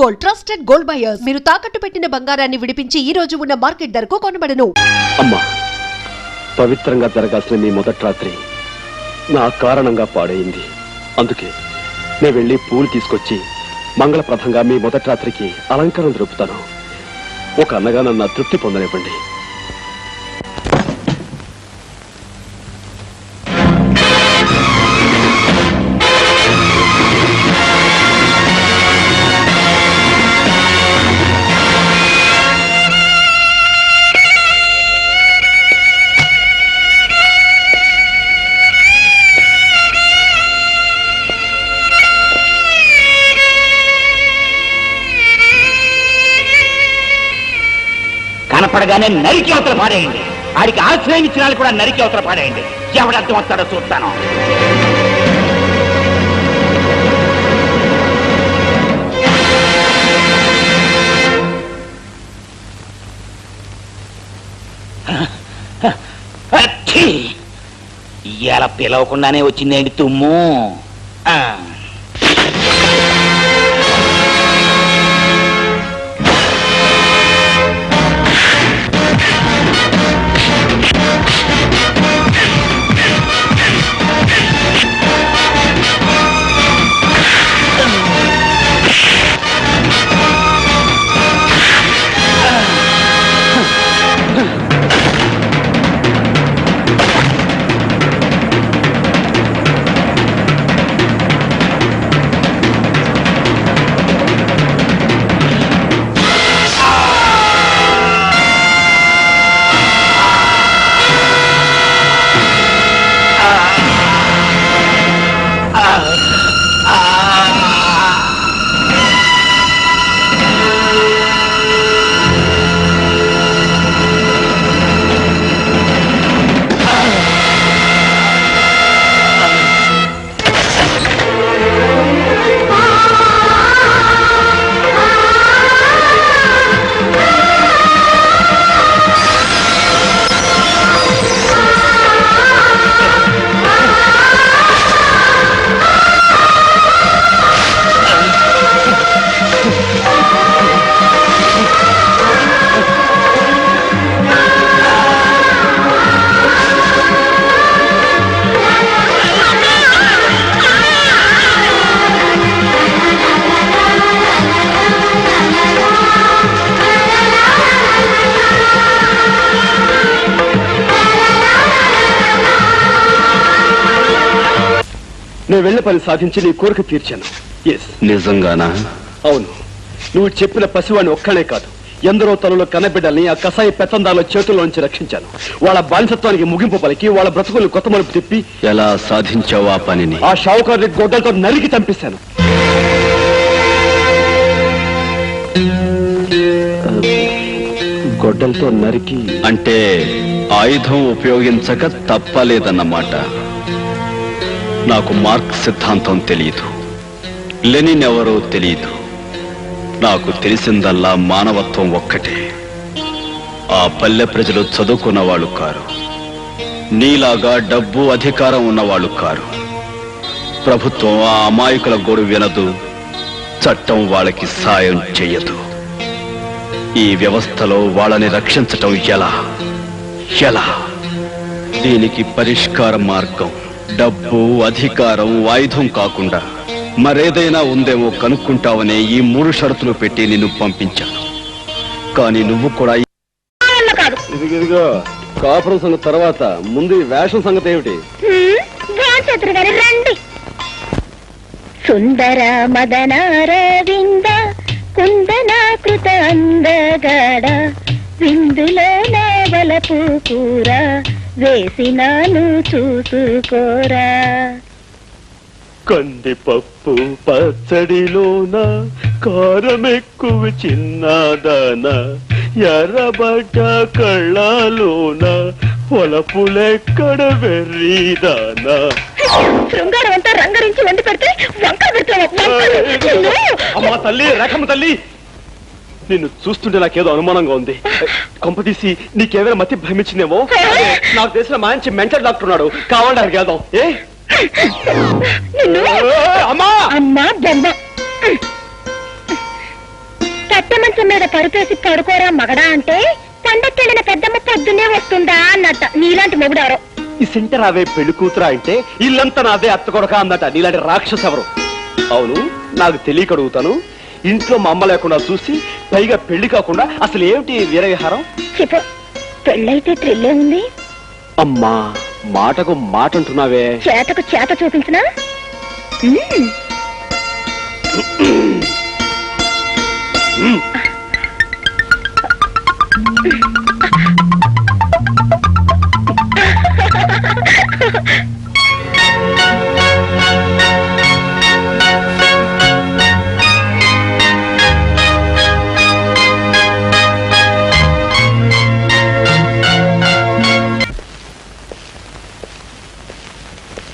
Gold, trusted gold buyers. మీరు తాకట్టు పెట్టిన బంగారాన్ని విడిపించి ఈ రోజు ఉన్న మార్కెట్ ధరకు కొనబడను. అమ్మా, పవిత్రంగా జరగాల్సిన మీ మొదటి రాత్రి నా కారణంగా పాడైంది. అందుకే నేను వెళ్ళి పూలు తీసుకొచ్చి మంగళప్రదంగా మీ మొదటి రాత్రికి అలంకరణ జరుపుతాను. ఒక అన్నగా నన్ను తృప్తి పొందనివ్వండి. కనపడగానే నరికి అవతల పాడేయండి. ఆడికి ఆశ్రయం ఇచ్చిన వాళ్ళు కూడా నరికి అవతల పాడేయండి. ఎవడర్థం వస్తాడో చూస్తాను. ఇలా పిలవకుండానే వచ్చిందేంటి తుమ్ము? నేను వెళ్ళే పని సాధించి నీ కోరిక తీర్చాను. నిజంగానా? అవును. నువ్వు చెప్పిన పసివాడిని ఒక్కనే కాదు, ఎందరో తలలో కన్నబిడ్డల్ని ఆ కసాయి పెత్తందారుల చేతుల్లోంచి రక్షించాను. వాళ్ళ బానిసత్వానికి ముగింపు పలికి వాళ్ళ బ్రతుకులను కొత్త మలుపు తిప్పి. ఎలా సాధించావు ఆ పనిని? ఆ షావుకారుని గొడ్డలతో నరికి చంపేశాను. గొడ్డలతో నరికి అంటే ఆయుధం ఉపయోగించక తప్పలేదన్నమాట. నాకు మార్క్స్ సిద్ధాంతం తెలియదు, లెనిన్ ఎవరో తెలియదు. నాకు తెలిసిందల్లా మానవత్వం ఒక్కటే. ఆ పల్లె ప్రజలు చదువుకున్న వాళ్ళు కారు, నీలాగా డబ్బు అధికారం ఉన్నవాళ్ళు కారు. ప్రభుత్వం ఆ అమాయకుల గోడు వినదు, చట్టం వాళ్ళకి సాయం చెయ్యదు. ఈ వ్యవస్థలో వాళ్ళని రక్షించటం ఎలా? దీనికి పరిష్కార మార్గం డబ్బు, అధికారం, ఆయుధం కాకుండా మరేదైనా ఉందేమో కనుక్కుంటావనే ఈ 3 షరతులు పెట్టి నిన్ను పంపించాను. కానీ నువ్వు కూడా ఇదిగో కాపురం సంగతి తర్వాత ముందు ఈ వేషం సంగతి ఏమిటి? సుందర మదనారవింద కుందనాకృత అందగాడ విందులో నావలపు కూర వేసినాను చూసుకోరా. కందిపప్పు పచ్చడిలోన కారమెక్కువ చిన్నదాన, ఎర్రబడ్డ కళ్ళలోన పొలపులెక్కడ వెర్రీదానా. శృంగారం అంతా రంగరించి వండి పెడితే వంక పెడతావా? అమ్మా తల్లి, రేఖమ్మ తల్లి, నిన్ను చూస్తుంటే నాకేదో అనుమానంగా ఉంది. కొంపదీసి నీకేదైనా మతి భ్రమించిందేమో. నాకు తెలిసిన మంచి మెంటల్ డాక్టర్ ఉన్నాడు, కావాలంటే అక్కడికి వెళ్దాం. అమ్మా బొమ్మ మిద్దె మంచం మీద పరుపేసి పడుకోరా మగడా అంటే పండక్కెళ్ళిన పెద్దమ్మ పొద్దున్నే వస్తుందా అన్నట్ట. నీలాంటి మొగుడారో. ఈ సెంటర్ అవే పెళ్లి కూతురా అంటే ఇల్లంతా నాదే అత్త కొడక అందట. నీలాంటి రాక్షసు ఎవరు? అవును, నాకు తెలియక అడుగుతాను. ఇంట్లో మా అమ్మ లేకుండా చూసి పైగా పెళ్లి కాకుండా అసలు ఏమిటి వీరవిహారం? చెప్పు, పెళ్ళైతే థ్రిల్లే ఉంది. అమ్మా, మాటకు మాట అంటున్నావే. చేతకు చేత చూపించినా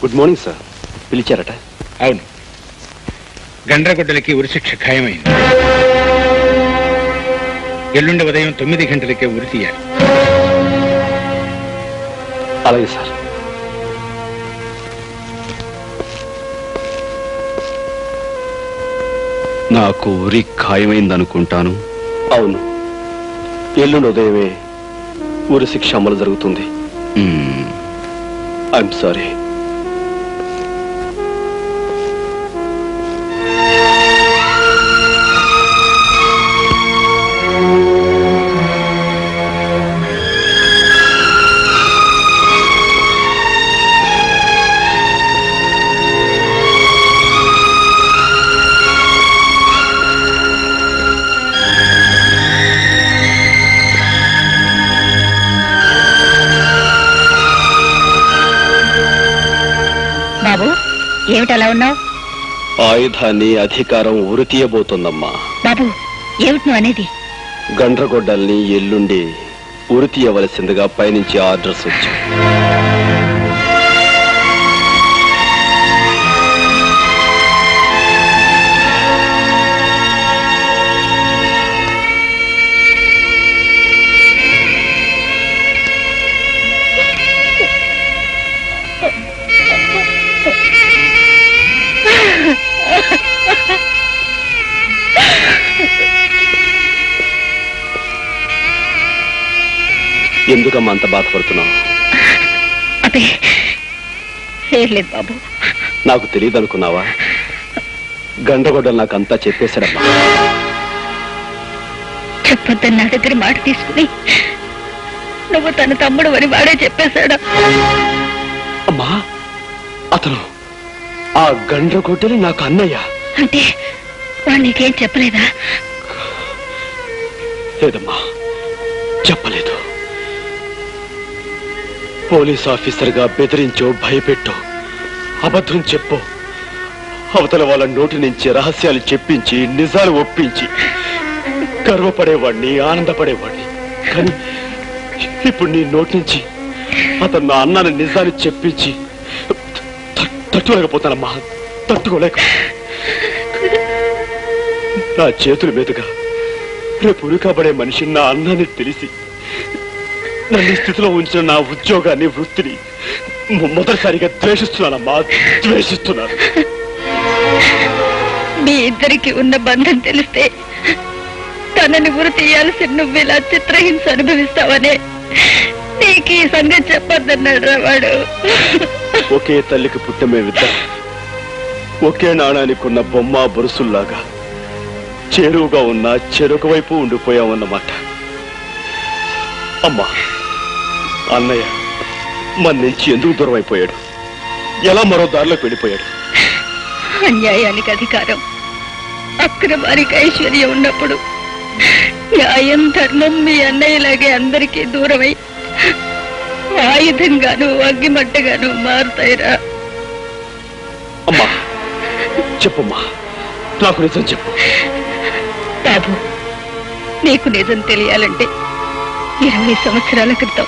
గుడ్ మార్నింగ్ సార్. పిలిచారట? అవును, గండ్రగొడ్డలకి ఉరిశిక్ష ఖాయమైంది. ఎల్లుండి ఉదయం 9 గంటలకే ఉరి తీయాలి. అలాగే సార్. నాకు ఉరి ఖాయమైందనుకుంటాను. అవును, ఎల్లుండి ఉదయమే ఊరి శిక్ష అమలు జరుగుతుంది. I'm sorry. బాబు, ఏమిటి అలా ఉన్నావు? ఆయుధాన్ని అధికారం ఉరి తీయబోతోందమ్మా. బాబు, ఏమిటి నువ్వు అనేది? గండ్రగొడ్డల్ని ఎల్లుండి ఉరి తీయవలసిందిగా పైనుంచి ఆర్డర్స్ వచ్చాయి. ఎందుకమ్మా అంత బాధపడుతున్నావు? అదే ఏం లేదు బాబు. నాకు తెలియదు అనుకున్నావా? గండ్రగొడ్డలు నాకు అంతా చెప్పేశాడమ్మా. చెప్పొద్దని నా దగ్గర మాట తీసుకుని నువ్వు తన తమ్ముడు అని వాడే చెప్పేశాడా? అమ్మా, అతను ఆ గండ్రగొడ్డలి నాకు అన్నయ్య. అంటే వాడు నీకేం చెప్పలేదా? లేదమ్మా, చెప్పలేదు. పోలీస్ ఆఫీసర్గా బెదిరించో, భయపెట్టో, అబద్ధం చెప్పో, అవతల వాళ్ళ నోటి నుంచి రహస్యాలు చెప్పించి నిజాలు ఒప్పించి గర్వపడేవాడిని, ఆనందపడేవాడిని. కానీ ఇప్పుడు నీ నోటి నుంచి అతను నా అన్నాన్ని నిజాన్ని చెప్పించి తట్టుకోలేకపోతానమ్మా, తట్టుకోలేక. నా చేతుల మీదుగా రేపు ఉరికబడే మనిషి నా అన్నాన్ని తెలిసి నన్ను స్థితిలో ఉంచిన నా ఉద్యోగాన్ని, వృత్తిని మొదటిసారిగా ద్వేషిస్తున్నానమ్మా, ద్వేషిస్తున్నాను. మీ ఇద్దరికి ఉన్న బంధం తెలిస్తే తనని ఉరి తీయాల్సి నువ్వు ఇలా చిత్రహింస అనుభవిస్తావనే నీకు ఈ సంగతి చెప్పొద్దన్నాడు రా వాడు. ఒకే తల్లికి పుట్టమేమిద్దరం ఒకే నాణానికి ఉన్న బొమ్మ బొరుసుల్లాగా చేరువుగా ఉన్న చెరుకు వైపు ఉండిపోయామన్నమాట. అమ్మా, అన్నయ్య మన నుంచి ఎందుకు దూరం అయిపోయాడు? ఎలా మరో దారిలోకి వెళ్ళిపోయాడు? అన్యాయానికి అధికారం, అక్రమానికి ఐశ్వర్యం ఉన్నప్పుడు న్యాయం, ధర్మం మీ అన్నయ్యలాగే అందరికీ దూరమై ఆయుధంగాను అగ్గిమట్టగాను మారుతాయిరా. అమ్మా, చెప్పమ్మా, నాకు నిజం చెప్పు. బాబు, నీకు నిజం తెలియాలంటే 20 సంవత్సరాల క్రితం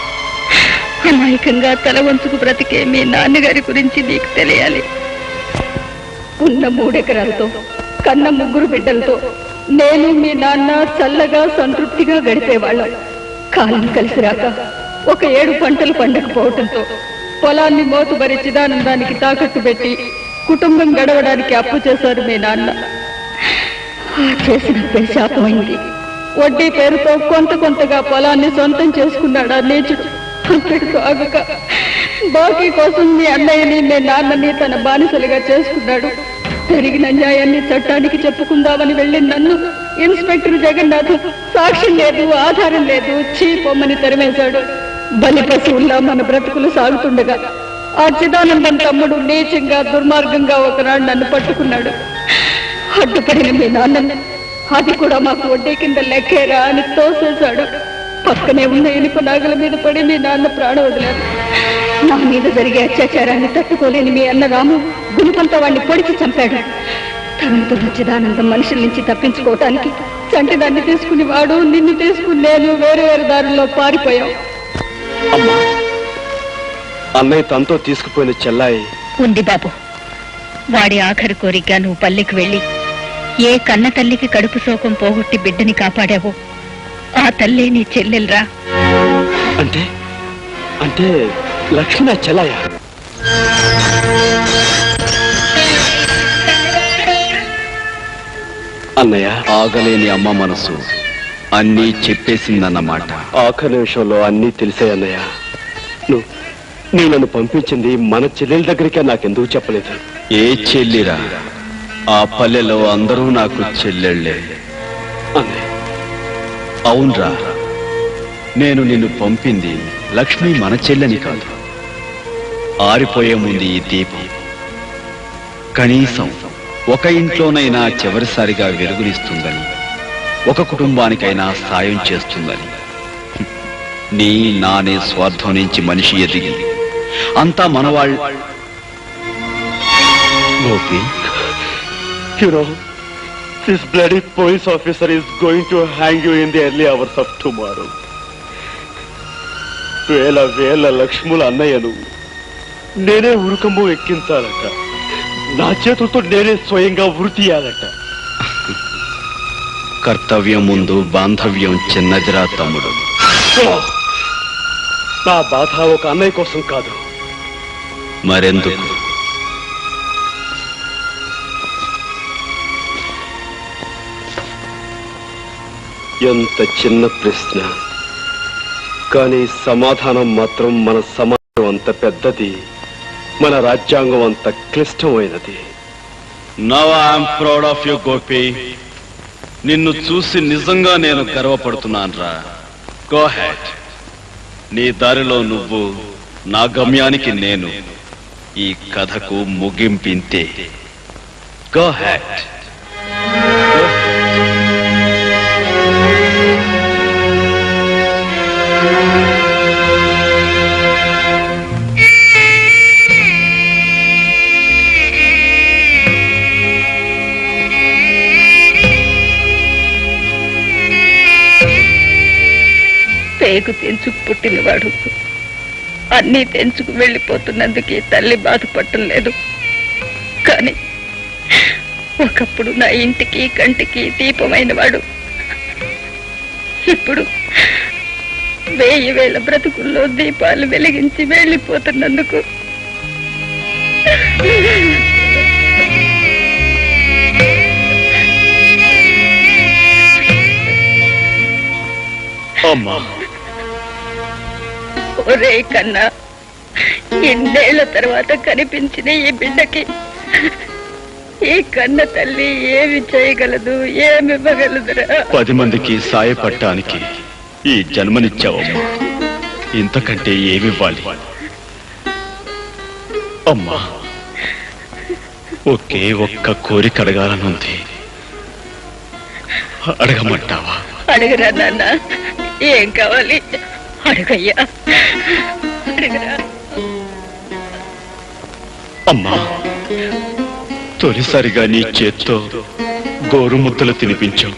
అమాయకంగా తల వంచుకు బ్రతికే మీ నాన్నగారి గురించి నీకు తెలియాలి. ఉన్న 3 ఎకరాలతో కన్న 3 బిడ్డలతో నేను మీ నాన్న చల్లగా సంతృప్తిగా గడిపేవాళ్ళం. కాలం కలిసి రాక ఒక 7 పంటలు పండకపోవటంతో పొలాన్ని మోతుబరి చిదానందానికి తాకట్టు పెట్టి కుటుంబం గడవడానికి అప్పు చేశారు మీ నాన్న. ఆ చేసిన శాపమైంది వడ్డీ పేరుతో కొంతగా పొలాన్ని సొంతం చేసుకున్నాడు ఆ నీచుడు. అంతటితో ఆగక బాకీ కోసం మీ అన్నయ్యని మీ నాన్నని తన బానిసలుగా చేసుకున్నాడు. జరిగిన న్యాయాన్ని చట్టానికి చెప్పుకుందామని వెళ్ళిన నన్ను ఇన్స్పెక్టర్ జగన్నాథ్ సాక్ష్యం లేదు, ఆధారం లేదు, చీపొమ్మని తరిమేశాడు. బలి పశువుల్లా మన బ్రతుకులు సాగుతుండగా ఆ చిదానందం తమ్ముడు నీచంగా దుర్మార్గంగా ఒకనాడు నన్ను పట్టుకున్నాడు. అడ్డుపడిన మీ నాన్నని అది కూడా మాకు వడ్డీ కింద లెక్కేరా అని తోసేశాడు. పక్కనే ఉన్న ఇనుప నాగల మీద పడి మీ నాన్న ప్రాణం వదిలారు. నా మీద జరిగే అత్యాచారాన్ని తట్టుకోలేని మీ అన్న రాము గుణపంతో వాడిని పొడిచి చంపాడు. తనతో చిదానందం మనుషుల నుంచి తప్పించుకోవటానికి చంటిదాన్ని తీసుకుని వాడు, నిన్ను తీసుకుని నేను వేరు దారుల్లో పారిపోయాం. అమ్మా, అన్నయ్య తనతో తీసుకుపోయిన చెల్లాయి ఉంది బాబు. వాడి ఆఖరి కోరిక నువ్వు పల్లెకి వెళ్ళి ఏ కన్న తల్లికి కడుపు శోకం పోగొట్టి బిడ్డని కాపాడావో ఆ తల్లే నీ చెల్లెలరా. అంటే అంటే లక్ష్మి నా చెల్లాయ? అన్నయ్య, ఆగలేని అమ్మ మనసు అన్నీ చెప్పేసిందన్నమాట. ఆఖరి నిమిషంలో అన్నీ తెలిసాయి అన్నయ్య. నువ్వు నన్ను పంపించింది మన చెల్లెల దగ్గరికే నాకెందుకు చెప్పలేదు? ఏ చెల్లిరా? ఆ పల్లెలో అందరూ నాకు చెల్లెళ్ళే. అన్నయ్య, అవునరా, నేను నిన్ను పంపింది లక్ష్మి మన చెల్లని కాదు. ఆరిపోయే ముందు ఈ దీపం కనీసం ఒక ఇంట్లోనైనా చివరిసారిగా వెలుగునిస్తుందని, ఒక కుటుంబానికైనా సాయం చేస్తుందని. నీ నానే స్వార్థం నుంచి మనిషి ఎదిగి అంతా మనవాళ్ళు. Gopi, this bloody police officer is going to hang you in the early hours of tomorrow. వేల లక్ష్ముల అన్నయ్యను నేనే ఉరుకము ఎక్కించాలట. నా చేతులతో నేనే స్వయంగా ఉరి తీయాలట. కర్తవ్యం ముందు బాంధవ్యం చిన్నదిరా తమ్ముడు. నా బాధ ఒక అన్నయ్య కోసం కాదు. మరెందుకు? ఎంత చిన్న ప్రశ్న, కానీ సమాధానం మాత్రం మన సమాజం అంత పెద్దది, మన రాజ్యాంగం అంత క్లిష్టమైనది. Now I'm proud of you Gopi. నిన్ను చూసి నిజంగా నేను గర్వపడుతున్నాను రా. Go head. నీ దారిలో నువ్వు, నా గమ్యానికి నేను. ఈ కథకు ముగింపింతే. Go head. పేగు తెంచుకు పుట్టినవాడు అన్నీ తెంచుకు వెళ్ళిపోతున్నందుకు తల్లి బాధపడటం లేదు. కానీ ఒకప్పుడు నా ఇంటికి కంటికి దీపమైన వాడు ఇప్పుడు 1000 బ్రతుకుల్లో దీపాలు వెలిగించి వెళ్ళిపోతున్నందుకు అమ్మా, ఒరే కన్నా, ఎన్నేళ్ల తర్వాత కనిపించిన ఈ బిడ్డకి ఈ కన్న తల్లి ఏమి చేయగలదు, ఏమివ్వగలదురా? 10 మందికి సాయపడటానికి ఈ జన్మనిచ్చావమ్మా. ఇంతకంటే ఏమివ్వాలి? అమ్మా, ఒకే ఒక్క కోరిక అడగాలనుంది. అడగమంటావా? అడగరా నాన్న, ఏం కావాలి? అడగయ్యా, అడగరా. అమ్మా, తొలిసారిగా నీ చేత్తో గోరుముద్దలు తినిపించావు.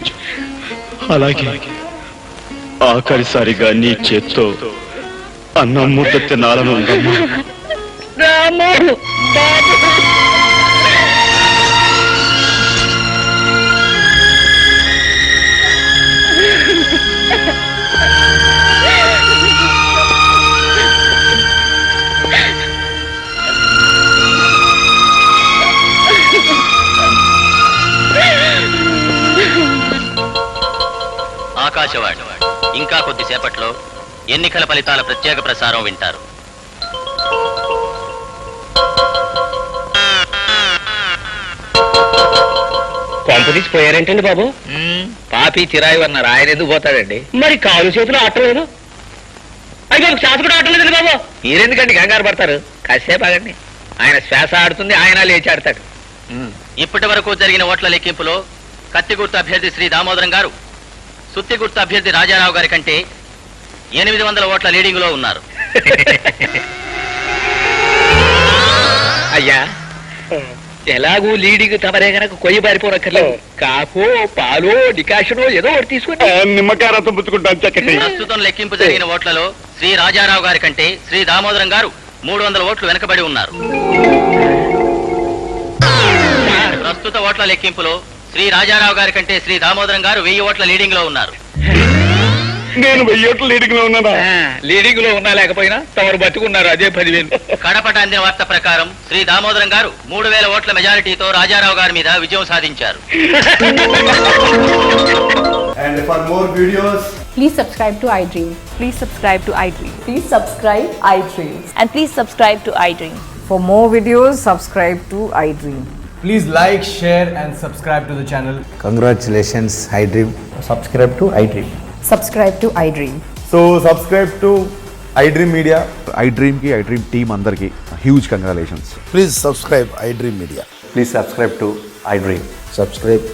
అలాగే ఆఖరిసారిగా నీ చేత్తో అన్నం ముద్ద తినాలనుందమ్మా. రాము, బాబు. ఆ ఆకాశవాణి ఇంకా కొద్దిసేపట్లో ఎన్నికల ఫలితాల ప్రత్యేక ప్రసారం వింటారు. కొంపదీసి పోయారేంటండి బాబు? పాపి చిరాయి అన్నారు, ఆయన ఎందుకు పోతాడండి? మరి కాలు చేతులు ఆటలేదు. అయ్యో శ్వాస కూడా ఆటలేదండి బాబు. మీరెందుకండి కంగారు పడతారు? కాసేపు ఆగండి, ఆయన శ్వాస ఆడుతుంది, ఆయన లేచి ఆడతాడు. ఇప్పటి వరకు జరిగిన ఓట్ల లెక్కింపులో కత్తి గుర్తు అభ్యర్థి శ్రీ దామోదరం గారు సుత్తి గుర్తు అభ్యర్థి రాజారావు గారి కంటే 800 ఓట్ల లీడింగ్ లో ఉన్నారు. అయ్యా, ఎలాగూ లీడింగ్ తమరే గనక కొయ్యి పారిపోనక్కర్లేదు. కాకో పాలో డికాషనో ఏదో ఒకటి తీసుకుని నిమ్మకాయ రసం పుచ్చుకుంటాను చక్కటి. ప్రస్తుతం లెక్కింపు జరిగిన ఓట్లలో శ్రీ రాజారావు గారి కంటే శ్రీ దామోదరం గారు 300 ఓట్లు వెనకబడి ఉన్నారు. ప్రస్తుత ఓట్ల లెక్కింపులో శ్రీ రాజారావు గారి కంటే శ్రీ దామోదరం గారు 1000 ఓట్ల లీడింగ్ లో ఉన్నారు. నేను 1000 ఓట్ల లీడింగ్ లో ఉన్నానా? లీడింగ్ లో ఉన్నా లేకపోయినా తమరు బతుకున్నారు, అదే 10,000. కడపట అందిన వార్త ప్రకారం శ్రీ దామోదరం గారు 3000 ఓట్ల మెజారిటీతో రాజారావు గారి మీద విజయం సాధించారు. And for more videos, Please subscribe to iDream. Please subscribe to iDream. Please subscribe iDream. And please subscribe to iDream. For more videos, subscribe to iDream. please like, share and subscribe to the channel. Congratulations, iDream. Subscribe to iDream. Subscribe to iDream. So subscribe to iDream Media. iDream ki iDream team andarki huge congratulations. Please subscribe iDream Media. Please subscribe to iDream. Subscribe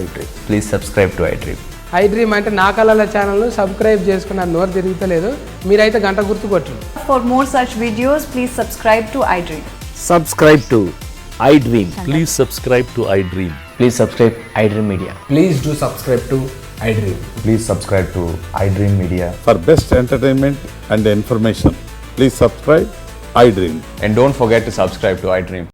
iDream. Please subscribe to iDream. iDream అంటే నా కళల ఛానల్ను subscribe చేసుకున్న నోరు తిరుగుతలేదు, మీరైతే గంట గుర్తు కొట్టండి. For more such videos, please subscribe to iDream. Subscribe to iDream. Please subscribe to iDream. Please subscribe iDream Media. Please do subscribe to iDream. Please subscribe to iDream Media. For best entertainment and information, please subscribe iDream. And don't forget to subscribe to iDream.